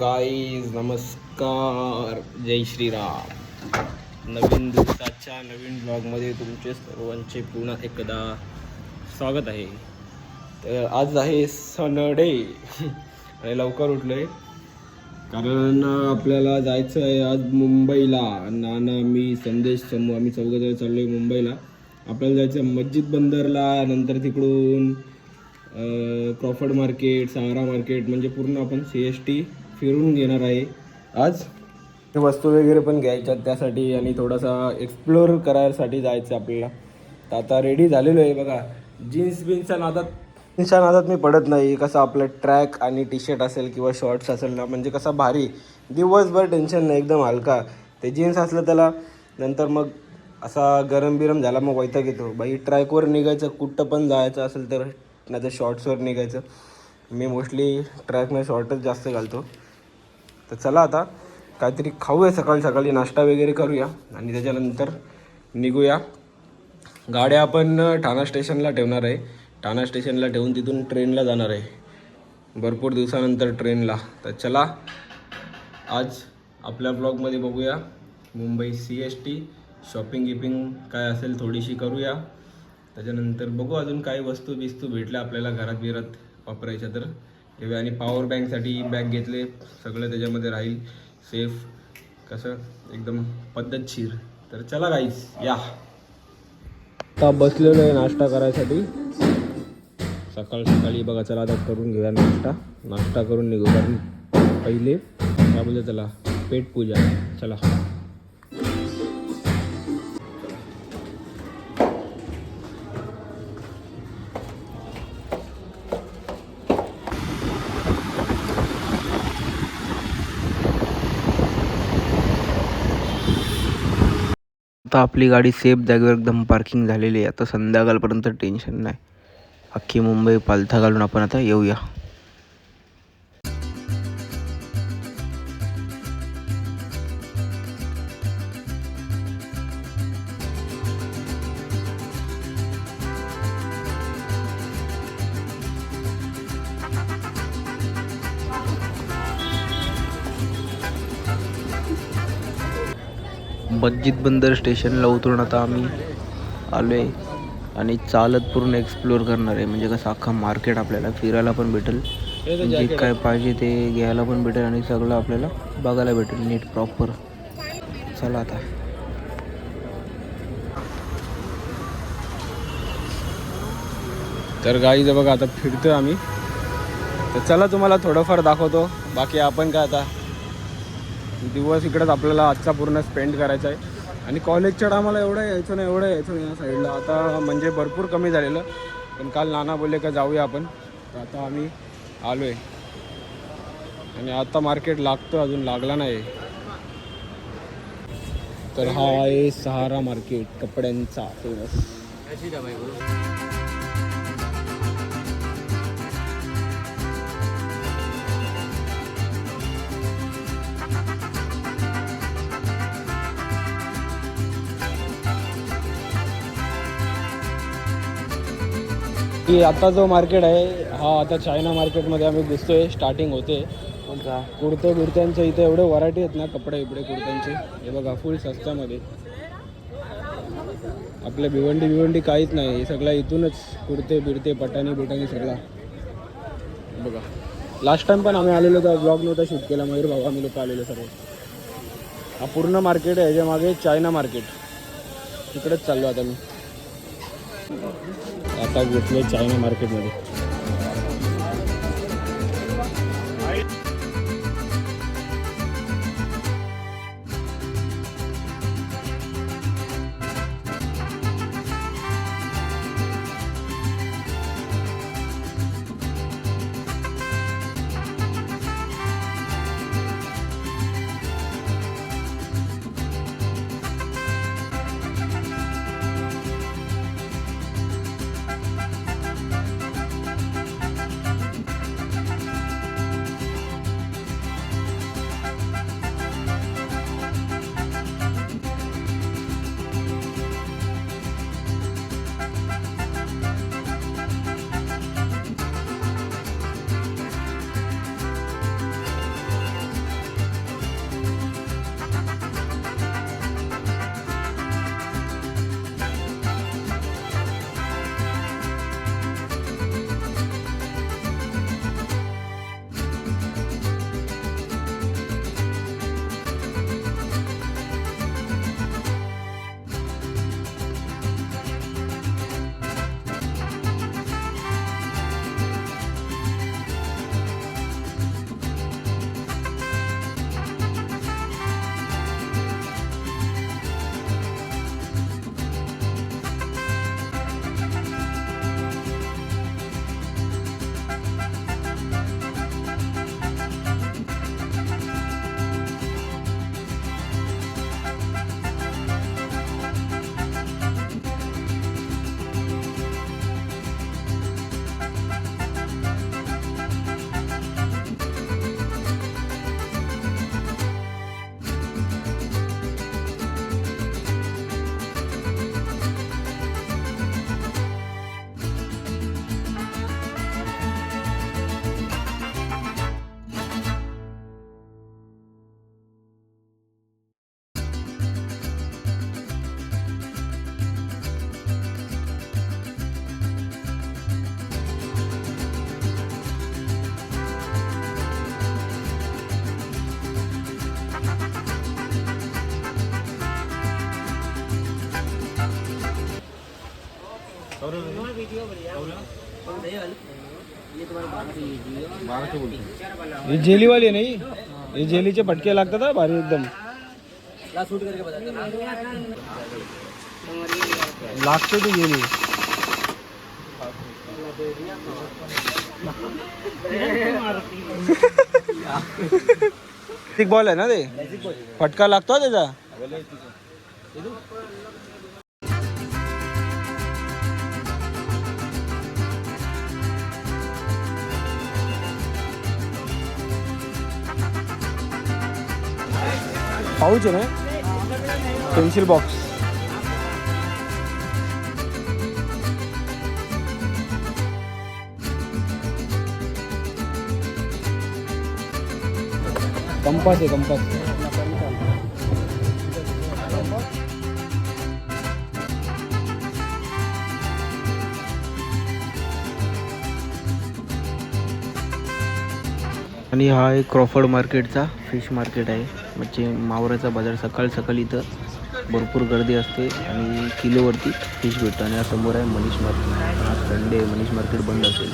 Guys नमस्कार, जय श्रीराम. नवीन दिवसाच्या नवीन ब्लॉगमध्ये तुमचे सर्वांचे पुन्हा एकदा स्वागत आहे. तर आज आहे सनडे आणि लवकर उठलो आहे कारण आपल्याला जायचं आहे आज मुंबईला. नाना, मी, संदेश, समूह आम्ही चौघजण चाललो आहे मुंबईला. आपल्याला जायचं आहे मस्जिद बंदरला, नंतर तिकडून क्रॉफर्ड मार्केट, सहारा मार्केट, म्हणजे पूर्ण आपण CST फिरून घेणार आहे आज. वस्तू वगैरे पण घ्यायच्यात त्यासाठी आणि थोडासा एक्सप्लोर करायसाठी जायचं आपल्याला. तर आता रेडी झालेलो आहे बघा. जीन्सच्या नादात मी पडत नाही. कसं आपलं ट्रॅक आणि टी-शर्ट असेल किंवा शॉर्ट्स असेल ना, म्हणजे कसं भारी, दिवसभर टेन्शन नाही, एकदम हलका. ते जीन्स असलं त्याला नंतर मग असा गरम बिरम झाला मग वैताग येतो. बाई ट्रॅकवर निघायचं, कुठं पण जायचं असेल तर, नाही तर शॉर्ट्सवर निघायचं. मी मोस्टली ट्रॅकने शॉर्टच जास्त घालतो. तर चला आता काहीतरी खाऊया, सकाळी नाश्ता वगैरे करूया आणि त्याच्यानंतर निघूया. गाड्या आपण ठाणा स्टेशनला ठेवणार आहे. ठाणा स्टेशनला ठेवून तिथून ट्रेनला जाणार आहे, भरपूर दिवसानंतर ट्रेनला. तर चला आज आपल्या ब्लॉगमध्ये बघूया मुंबई CST शॉपिंग गिपिंग काय असेल थोडीशी करूया. त्याच्यानंतर बघू अजून काही वस्तू भेटल्या आपल्याला घरात बिरात वापरायच्या तर घेऊया. आणि पॉवर बँकसाठी बॅग घेतले, सगळं त्याच्यामध्ये राहील सेफ, कसं एकदम पद्धतशीर. तर चला गाईस या. आता बसलेलो आहे नाश्ता करायसाठी सकाळी बघा. चला आता करून घेऊया नाश्ता करून निघू. कारण पहिले काय बोलतो त्याला, पेटपूजा. चला आता आपली गाडी सेफ जागेवर एकदम पार्किंग झालेली आहे. आता संध्याकाळपर्यंत टेन्शन नाही. अख्खी मुंबई पालथा घालून आपण आता येऊया. मस्जिद बंदर स्टेशनला उतरून आता आम्ही आलो आहे आणि चालत पूर्ण एक्सप्लोअर करणार आहे. म्हणजे कसं अख्खा मार्केट आपल्याला फिरायला पण भेटेल, जे काय पाहिजे ते घ्यायला पण भेटेल आणि सगळं आपल्याला बघायला भेटेल नीट प्रॉपर. चला आता तर गाईज बघा आता फिरतोय आम्ही. तर चला तुम्हाला थोडंफार दाखवतो. बाकी आपण काय आता दिवस इकडंच आपल्याला आजचा पूर्ण स्पेंड करायचा आहे. आणि कॉलेजच्या टायमाला एवढं यायचो नाही या साईडला. आता म्हणजे भरपूर कमी झालेलं, पण काल नाना बोलले का जाऊया आपण. तर आता आम्ही आलो आहे आणि आता मार्केट लागतो, अजून लागला नाही. तर हा आहे सहारा मार्केट, कपड्यांचा फेमस. आता जो मार्केट आहे हा आता चायना मार्केटमध्ये आम्ही दिसतोय, स्टार्टिंग होते. कुर्त्यांचे इथे एवढे व्हरायटी आहेत ना, कपडे कुर्त्यांचे. हे बघा फुल स्वस्तामध्ये. आपल्या भिवंडी काहीच नाही, हे सगळं इथूनच कुर्ते पटाणी सगळा बघा. लास्ट टाइम पण आम्ही आलेलो तर ब्लॉग नव्हता शूट केला, मयूर भाऊ आम्ही लोक आलेलो सर्व. हा पूर्ण मार्केट आहे, ह्याच्या मागे चायना मार्केट, तिकडेच चाललो आता मी. आता घेतलं चायना मार्केटमध्ये. ये जेली वाली नहीं, ये जेलीचे फटके लागतात हा भारी एकदम. लागते ती जेली. एक बॉल आहे ना ते, फटका लागतो त्याचा. पाऊच आहे ना, पेन्सिल बॉक्स. कंपास आहे, कंपास. आणि हा एक क्रॉफर्ड मार्केटचा फिश मार्केट आहे. म्हणजे मावळ्याचा बाजार. सकाळ सकाळी इथं भरपूर गर्दी असते आणि किलोवरती फिश भेटतं. आणि समोर आहे मनीष मार्केट. आज संडे, मनीष मार्केट बंद असेल.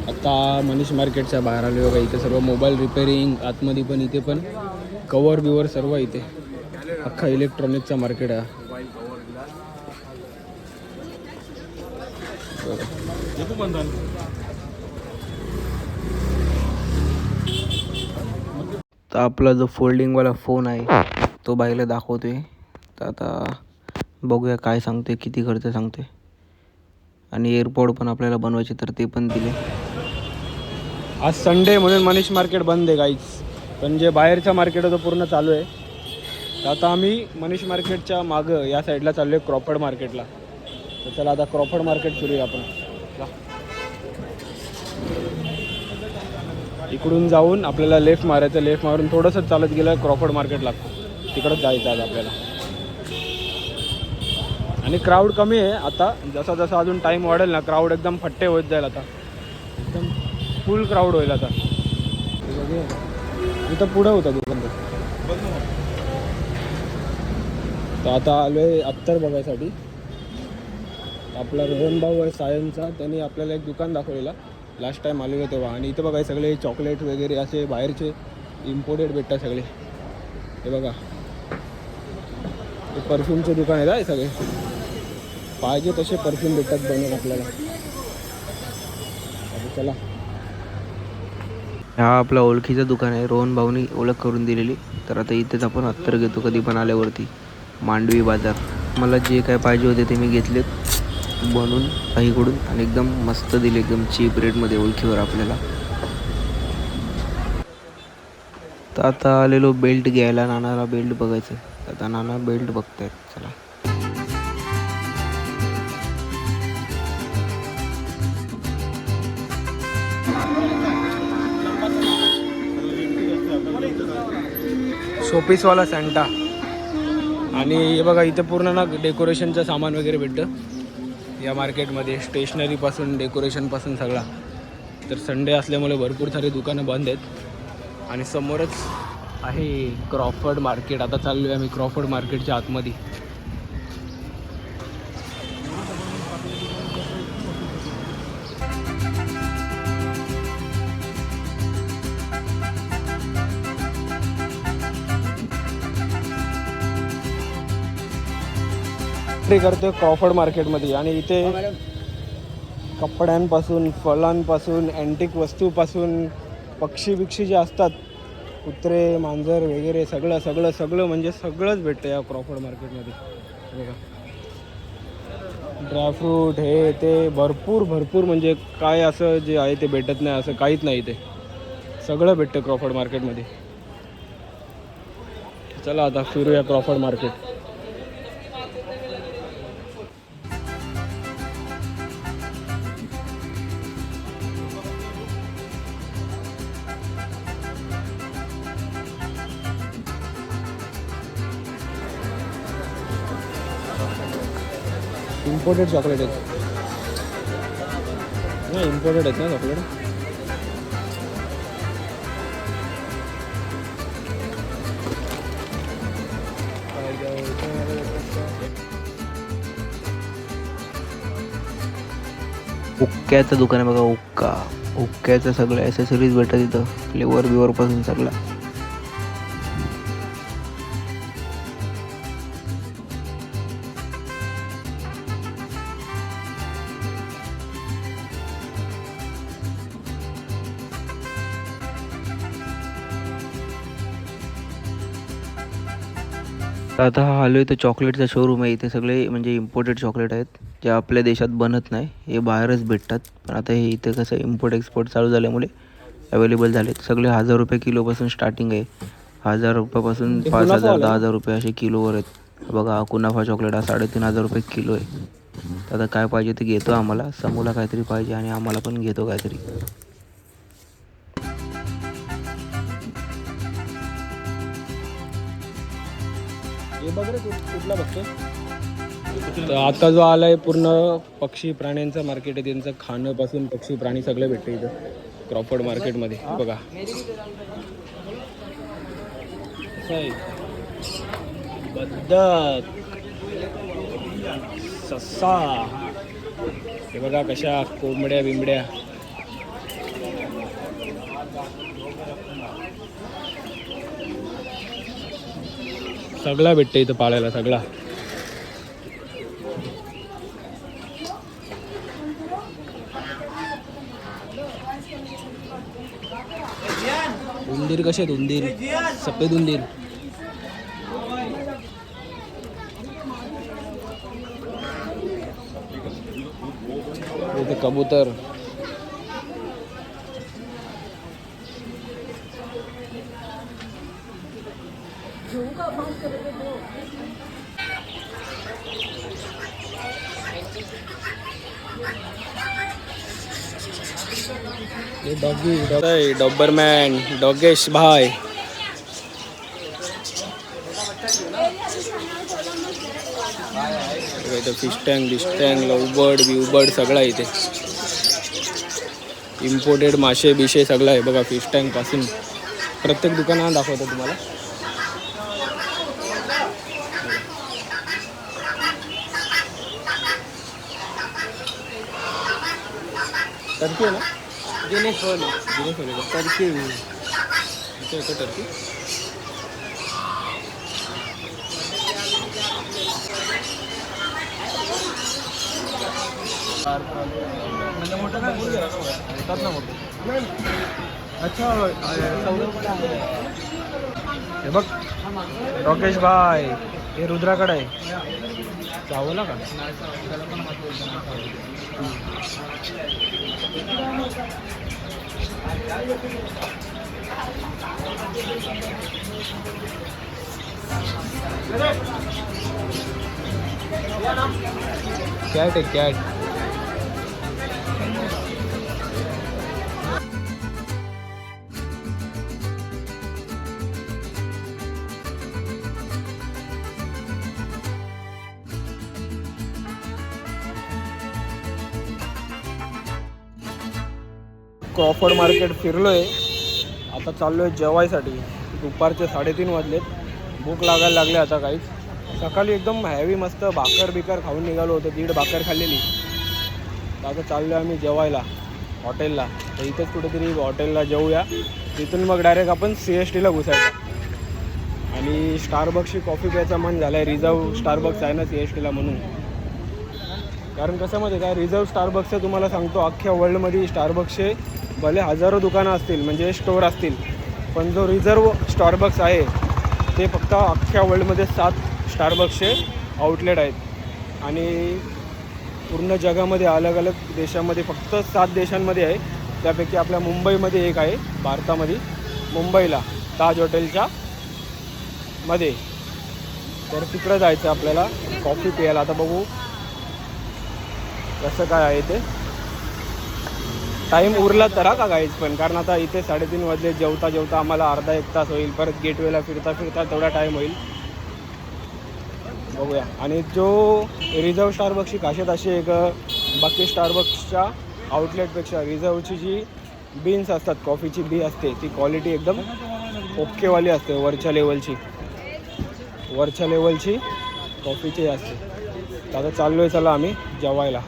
आता मनीष मार्केटच्या बाहेर आले बघा. इथे सर्व मोबाईल रिपेअरिंग, आतमध्ये पण इथे पण कवर बिवर सर्व इथे. अख्खा इलेक्ट्रॉनिकचा मार्केट आहे. तर आपला जो फोल्डिंगवाला फोन आहे तो बाईला दाखवतोय. तर आता बघूया काय सांगते, किती खर्च सांगते. आणि एअरपोर्ट पण आपल्याला बनवायचे, तर ते पण दिले. आज संडे म्हणून मनीष मार्केट बंद आहे गाईच. पण जे बाहेरचं मार्केट आहे तो पूर्ण चालू आहे. तर आता आम्ही मनीष मार्केटच्या मागं या साईडला चाललो आहे क्रॉफर्ड मार्केटला. तर चला आता क्रॉफर्ड मार्केट फिरूया आपण. इकडून जाऊन आपल्याला लेफ्ट मारायचं. लेफ्ट मारून थोडंसं चालत गेलं क्रॉफर्ड मार्केट लागतो. तिकडंच जायचं आज आपल्याला. आणि क्राऊड कमी आहे आता. जसा जसा अजून टाईम वाढेल ना, क्राऊड एकदम फट्टे होत जाईल. आता एकदम फुल क्राऊड होईल आता. इथं पुढं होतं दुकान. तर आता आलो आहे अत्तर बघायसाठी. आपला रोहन भाऊ आहे सायनचा, त्यांनी आपल्याला एक दुकान दाखवलेला लास्ट टाईम आलेलो तेव्हा. आणि इथं बघा सगळे चॉकलेट वगैरे असे बाहेरचे इम्पोर्टेड भेटतात सगळे. हे बघा, हे परफ्यूमचे दुकान आहे सगळे. पाहिजे तसे परफ्यूम भेटतात बनवून आपल्याला. चला, हा आपला ओळखीचं दुकान आहे. रोहन भाऊनी ओळख करून दिलेली. तर आता इथेच आपण अत्तर घेतो कधी पण आल्यावरती. मांडवी बाजार. मला जे काय पाहिजे होते ते मी घेतलेत बनवून काहीकडून. आणि एकदम मस्त दिले, एकदम चीप रेटमध्ये ओळखीवर आपल्याला. तर आता आलेलो बेल्ट घ्यायला. नानाला बेल्ट बघायचं. आता नाना बेल्ट बघतायत. चला, शोपीसवाला सँटा. आणि हे बघा इथे पूर्ण ना डेकोरेशनचं सामान वगैरे भेटतं या मार्केटमध्ये. स्टेशनरीपासून डेकोरेशनपासून सगळा. तर संडे असल्यामुळे भरपूर सारे दुकानं बंद आहेत. आणि समोरच आहे क्रॉफर्ड मार्केट. आता चाललो आहे आम्ही क्रॉफर्ड मार्केटच्या आतमध्ये. करतो क्रॉफर्ड मार्केटमध्ये. आणि इथे कपड्यांपासून, फळांपासून, अँटिक वस्तूपासून, पक्षी बिक्षी जे असतात, कुत्रे मांजर वगैरे सगळं सगळं सगळं म्हणजे सगळंच भेटतं या क्रॉफर्ड मार्केटमध्ये. बघा, ड्रायफ्रूट हे ते भरपूर भरपूर. म्हणजे काय असं जे आहे ते भेटत नाही असं काहीच नाही. ते सगळं भेटतं क्रॉफर्ड मार्केटमध्ये. चला आता फिरूया क्रॉफर्ड मार्केट. इम्पोर्टेड चॉकलेट आहेत ना, इम्पोर्टेड आहेत ना चॉकलेट. हुक्क्याचं दुकान आहे बघा. हुक्क्याचं सगळं ॲसेसरीज भेटतात इथं, फ्लेवर पासून सगळं. आता हा आलो इथं चॉकलेटचा शोरूम आहे. इथे सगळे म्हणजे इम्पोर्टेड चॉकलेट आहेत, जे आपल्या देशात बनत नाही, हे बाहेरच भेटतात. पण आता हे इथे कसं इम्पोर्ट एक्सपोर्ट चालू झाल्यामुळे अवेलेबल झालेत. सगळे 1000 रुपये किलोपासून स्टार्टिंग आहे. 1000 रुपयापासून 5000 10,000 रुपये असे किलोवर आहेत. बघा हा कुनाफा चॉकलेट हा 3500 रुपये किलो आहे. तर आता काय पाहिजे ते घेतो. आम्हाला समूला काहीतरी पाहिजे आणि आम्हाला पण घेतो काहीतरी. हे बघ रे कुठला बघतो. तर आता जो आलाय पूर्ण पक्षी प्राण्यांचं मार्केट आहे. त्यांचं खाण्यापासून पक्षी प्राणी सगळे भेटते इथं क्रॉफर्ड मार्केटमध्ये. बघा बदक, ससा, हे बघा कशा कोंबड्या बिंबड्या. सगळा भेटते इथं पाळायला सगळा. उंदीर कसे आहेत, उंदीर सफेद उंदीर. इथे कबूतर. डॉगी डॉबरमॅन डॉगेश भाई. इथं फिश टँक उबड बिवबड सगळं आहे इथे. इम्पोर्टेड मासे बिशे सगळं आहे बघा. फिश टँक पासून प्रत्येक दुकानात दाखवतो तुम्हाला. टर्की आहे ना, जिनेस होले टर्की. टर्की म्हणजे मोठं काय येतात ना मोठं. अच्छा हे बघ डॉगेश भाई, हे रुद्राकडे आहे. चावला का कॅट आहे कॅट. Crawford market फिरलोय. आता चाललोय जेवायसाठी. दुपारचे 3:30 वाजलेत. भूक लागायला लागले आता काहीच. सकाळी एकदम हॅवी मस्त भाकर बिकर खाऊन निघालो होतो. 1.5 भाकर खाल्लेली. आता चाललो आम्ही जेवायला हॉटेलला. तर इथेच कुठेतरी हॉटेलला जेवूया. तिथून मग डायरेक्ट आपण CSTला घुसायचं. आणि स्टारबक्सची कॉफी प्यायचा मन झाला आहे. रिझर्व स्टारबक्स आहे ना CSTला म्हणून. कारण कसं माहिती काय, रिझर्व स्टारबक्सचं तुम्हाला सांगतो, अख्ख्या वर्ल्डमध्ये स्टारबक्सचे भले हजारो दुकानं असतील म्हणजे स्टोअर असतील, पण जो रिझर्व स्टारबक्स आहे ते फक्त अख्ख्या वर्ल्डमध्ये 7 स्टारबक्सचे आउटलेट आहेत. आणि पूर्ण जगामध्ये अलग अलग देशामध्ये फक्त 7 देशांमध्ये आहे. त्यापैकी आपल्या मुंबईमध्ये एक आहे, भारतामध्ये मुंबईला ताज हॉटेलच्या मध्ये. तर तिकडं जायचं आपल्याला कॉफी प्यायला. आता बघू कसं काय आहे ते. टाईम उरला तर का गाईज पण, कारण आता इथे 3:30 वाजले. जेवता जेवता आम्हाला अर्धा 1 तास होईल. परत गेटवेला फिरता फिरता तेवढा टाईम होईल. बघूया. आणि जो रिझर्व स्टारबक्सची खासियत अशी एक, बाकी स्टारबक्सच्या आउटलेटपेक्षा रिझर्वची जी बीन्स असतात, कॉफीची बी असते, ती क्वालिटी एकदम ओकेवाली असते. वरच्या लेवलची कॉफीची असते. आता चाललो आहे चला आम्ही जेवायला.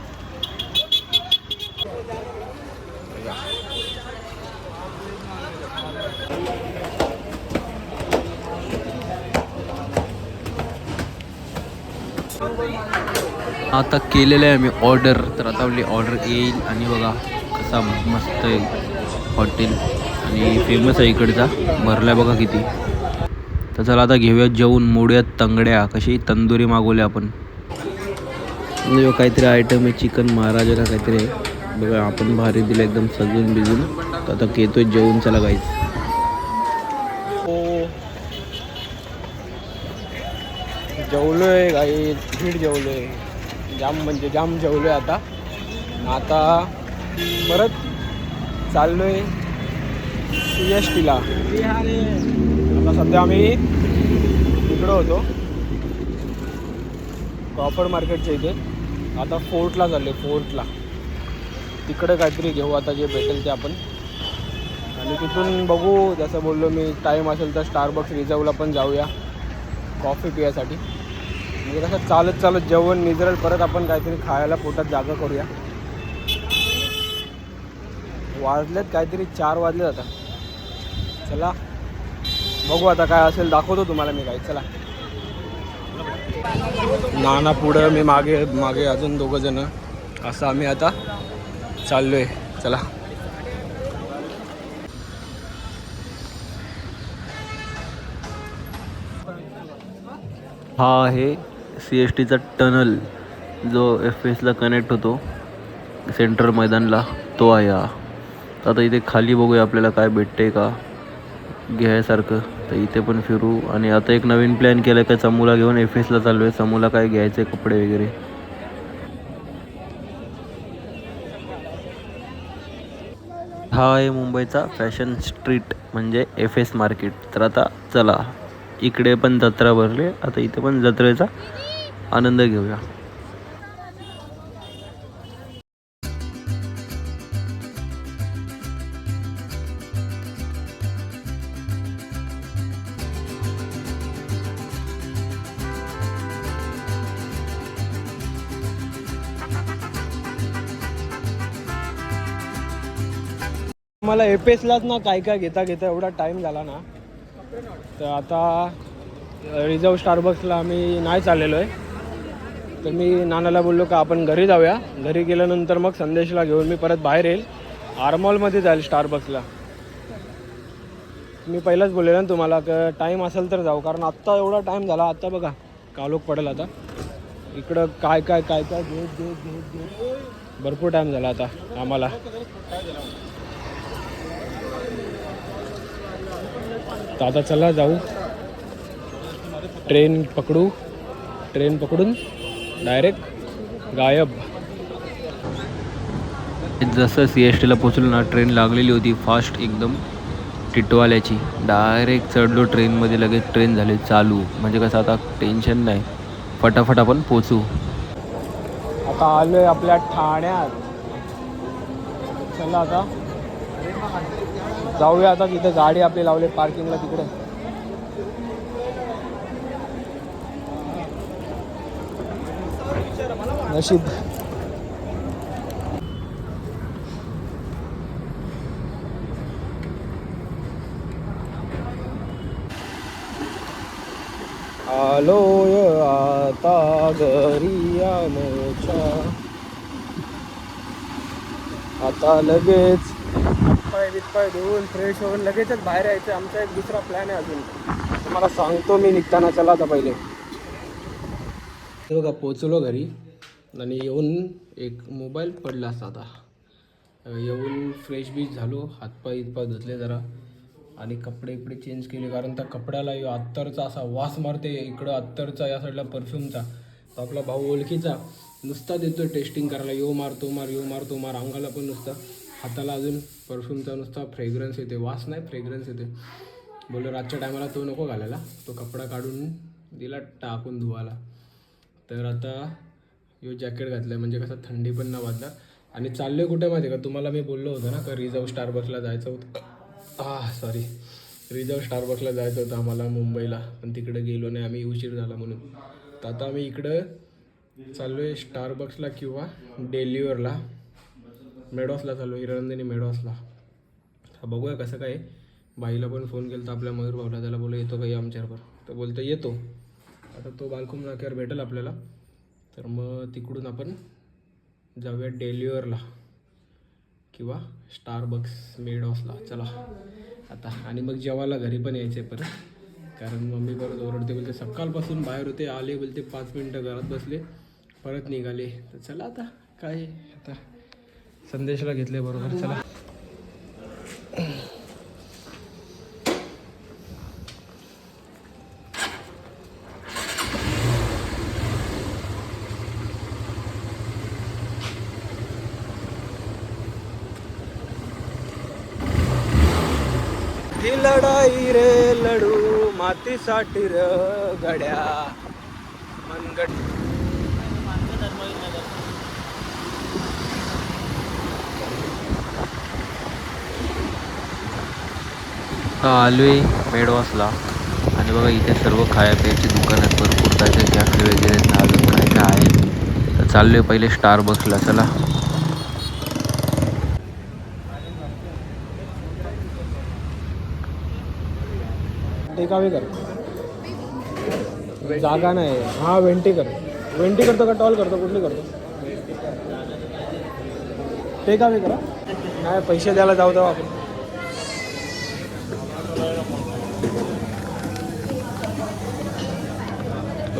आता केलेलं आहे आम्ही ऑर्डर. तर आता आपली ऑर्डर येईल आणि बघा कसा मस्त आहे हॉटेल आणि फेमस आहे इकडचा. भरला आहे बघा किती. तर चला आता घेऊया जेवून. मोडूयात तंगड्या. कशी तंदुरी मागवल्या आपण. म्हणजे काहीतरी आयटम आहे चिकन महाराज का काहीतरी आहे बघा. आपण भारी दिलं एकदम सजून बिजून. तर आता घेतोय जेवून. चला गाईच. जेवलोय काही भीड जेवलोय. जाम म्हणजे जाम जेवलोय आता. आता परत चाललोय CSTला. आता सध्या आम्ही इकडं होतो कॉपर मार्केटच्या इथे. आता फोर्टला चाललो आहे. फोर्टला तिकडे काहीतरी घेऊ आता जे भेटेल ते आपण. आणि तिथून बघू जसं बोललो मी टाईम असेल तर स्टारबक्स रिझर्वला पण जाऊया कॉफी पियासाठी. म्हणजे कसं चालत चालत जेवण निजरेल. परत आपण काहीतरी खायला पोटात जागा करूया. वाजलेत काहीतरी 4 वाजले आता. चला बघू आता काय असेल दाखवतो तुम्हाला मी काही. चला नाना पुढं मी मागे मागे अजून 2 जण असं आम्ही आता चाललोय. चला हा आहे CSTचा टनल जो FSला कनेक्ट होतो सेंट्रल मैदानला. तो आहे हा. आता इथे खाली बघूया आपल्याला काय भेटते का घ्यायसारखं. तर इथे पण फिरू. आणि आता एक नवीन प्लॅन केला आहे का समूला घेऊन FSला चालू आहे. समूला काय घ्यायचे कपडे वगैरे. हा आहे मुंबईचा फॅशन स्ट्रीट म्हणजे FS मार्केट. तर आता चला इकडे पण जत्रा भरली. आता इथे पण जत्रेचा आनंद घेऊया. मला FSलाच ना काय काय घेता घेता एवढा टाईम झाला ना. तर आता रिझर्व स्टारबक्सला आम्ही नाही चाललेलो आहे. तर मी नानाला बोललो का आपण घरी जाऊया. घरी गेल्यानंतर मग संदेशला घेऊन मी परत बाहेर येईल. आरमॉलमध्ये जाईल स्टारबक्सला. मी पहिलाच बोललेलं ना तुम्हाला का टाईम असेल तर जाऊ. कारण आत्ता एवढा टाईम झाला. आत्ता बघा कालोख पडेल आता. इकडं काय काय काय काय घेत घेत घेत घेत भरपूर टाईम झाला आता आम्हाला. तर आता चला जाऊ. ट्रेन पकडून डायरेक्ट गायब. जसं CSTला पोचलो ना ट्रेन लागलेली होती फास्ट एकदम टिटवाल्याची. डायरेक्ट चढलो ट्रेनमध्ये. लगेच ट्रेन झाली चालू. म्हणजे कसं आता टेन्शन नाही. फटाफट आपण पोचू. आता आलोय आपल्या ठाण्यात. चला आता जाऊया. आता तिथे गाडी आपली लावली पार्किंगला तिकडे. नशीब आलोय आता घरी आमच्या. आता लगेच हातपाय धुवून फ्रेश होऊन लगेचच बाहेर यायचं. आमचा एक दुसरा प्लॅन आहे अजून. तुम्हाला सांगतो मी निघताना. चला आता पहिले बघा पोचलो घरी. आणि येऊन एक मोबाईल पडला असता. आता येऊन फ्रेश बीच झालो. हातपाय धुतले जरा. आणि कपडे चेंज केले. कारण त्या कपड्याला अत्तरचा असा वास मारते. इकडं अत्तरचा या साईडला परफ्यूमचा. तर आपला भाऊ ओळखीचा नुसता देतो टेस्टिंग करायला. यो मार तो मार. अंगाला पण नुसता. हाताला अजून परफ्यूमचा नुसता फ्रेग्रन्स येते. वास नाही फ्रेग्रन्स येते. बोललो रातच्या टायमाला तो नको घालायला. तो कपडा काढून दिला टाकून धुवायला. तर आता यो जॅकेट घातलं आहे म्हणजे कसं थंडी पण न वाजणार. आणि चाललो आहे कुठे माहिती आहे का. तुम्हाला मी बोललो होतं ना का रिझर्व स्टारबक्सला जायचं होतं. रिझर्व स्टारबक्सला जायचं होतं आम्हाला मुंबईला. पण तिकडे गेलो नाही आम्ही. उशीर झाला म्हणून. तर आता आम्ही इकडं चाललो आहे स्टारबक्सला किंवा डेलिव्हरला. मेडॉसला चाललो आहे. हिरनंदिनी मेडॉसला. बघूया कसं काय. बाईला पण फोन केला तर आपल्या मयूर भाऊला. त्याला बोललो येतो काही आमच्याबरोबर. तर बोलतो येतो. आता तो बालकुम नाक्यावर भेटेल आपल्याला. तर मग तिकडून आपण जाऊया डेलिव्हरला किंवा स्टारबक्स मेडॉसला. चला आता. आणि मग जेवायला घरी पण यायचे परत, कारण मम्मी परत ओरडते, बोलते सकाळपासून बाहेर होते, आले बोलते 5 मिनटं घरात बसले, परत निघाले. तर चला आता काय आता संदेशला घेतले बरोबर. चला ही लढाई रे लढू मातीसाठी र गड्या मनगट. आलोय मेडवासला आणि बघा इथे सर्व खाया प्यायची दुकान आहेत भरपूर, काय काय कॅफे वगैरे आहेत ना, अजून काय काय आहे. तर चाललोय पहिले स्टारबक्सला. चला टेकावे कर, जागा नाही. हा वेंटी करतो का टॉल करतो, कुठली करतो? टेकावे करा. नाही पैसे द्यायला जाऊ तेव्हा आपण.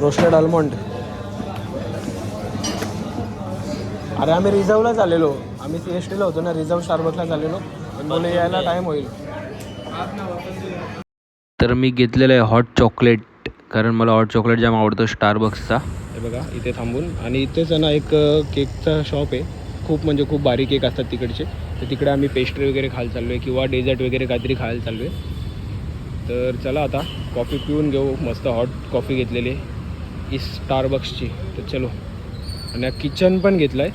Roasted almond. अरे आम्ही रिझर्वला चाललेलो, आम्ही CSTला होतो ना, रिझर्व स्टारबक्सला चाललेलो, पण बोले यायला टाईम होईल. तर मी घेतलेलं आहे हॉट चॉकलेट, कारण मला हॉट चॉकलेट जाम आवडतं स्टारबक्सचा. हे बघा इथे थांबून. आणि इथेच ना एक केकचा शॉप आहे, खूप म्हणजे खूप बारीक केक असतात तिकडचे. तर तिकडे आम्ही पेस्ट्री वगैरे खायला चाललो आहे किंवा डेझर्ट वगैरे काहीतरी खायला चाललो आहे. तर चला आता कॉफी पिऊन घेऊ. मस्त हॉट कॉफी घेतलेली स्टारबक्सची. तर चलो. आणि किचन पण घेतलं आहे,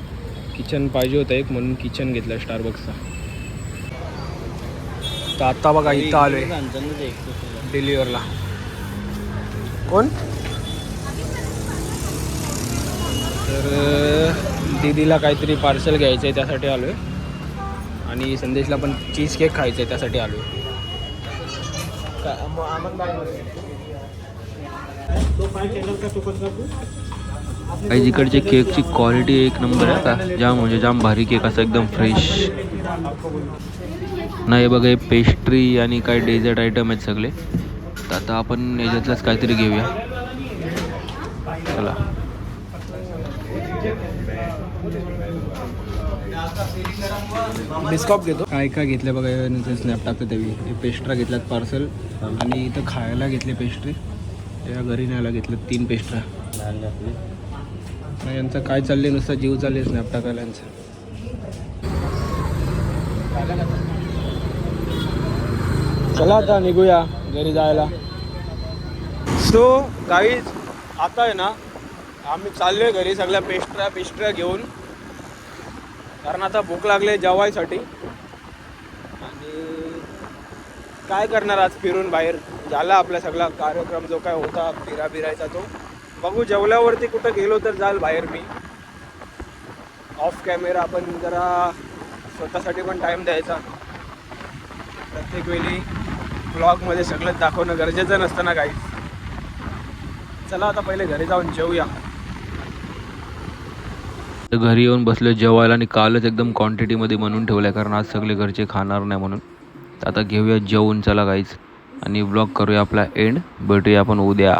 किचन पाहिजे होतं एक, म्हणून किचन घेतलं आहे स्टारबक्सचा. तर आत्ता बघा इथं आलो आहे डिलिव्हरला. कोण? तर दीदीला काहीतरी पार्सल घ्यायचं आहे त्यासाठी आलो आहे, आणि संदेशला पण चीज केक खायचं आहे त्यासाठी आलो आहे. काही इकडचे केकची क्वालिटी एक नंबर आहे का, जाम म्हणजे जाम भारी केक असं एकदम फ्रेश. नाही बघा हे पेस्ट्री आणि काही डेझर्ट आयटम आहेत सगळे. तर आता आपण याच्यातलंच काहीतरी घेऊया. चला बिस्कॉप घेतो. काय काय घेतलं बघा, स्नॅप टाकतं त्यावेळी. हे पेस्ट्रा घेतल्यात पार्सल, आणि इथं खायला घेतले पेस्ट्री. या घरी न्यायला घेतलं 3 पेस्ट्रा. यांचं काय चाललंय, नुसतं जीव चालले स्नॅप टाकायला यांचं. चला आता निघूया घरी जायला. सो गाईज आता आहे ना, आम्ही चाललोय घरी सगळ्या पेस्ट्र्या घेऊन, कारण आता भूक लागले जेवायसाठी. आणि काय करणार आज फिरून बाहेर. झाला आपला सगळा कार्यक्रम जो काय होता फिरायचा तो. बघू जेवल्यावरती कुठं गेलो तर जाल बाहेर मी. ऑफ कॅमेरा आपण जरा स्वतःसाठी पण टाईम द्यायचा. प्रत्येक वेळी ब्लॉगमध्ये सगळंच दाखवणं गरजेचं नसतं ना काही. चला आता पहिले घरी जाऊन जेवूया. घरी येऊन बसलो जेवायला, आणि कालच एकदम क्वांटिटीमध्ये बनवून ठेवलं आहे, कारण आज सगळे घरचे खाणार नाही म्हणून. तर आता घेऊया जेवून. चला गाईज, आणि ब्लॉग करूया आपला एंड. भेटूया आपण उद्या.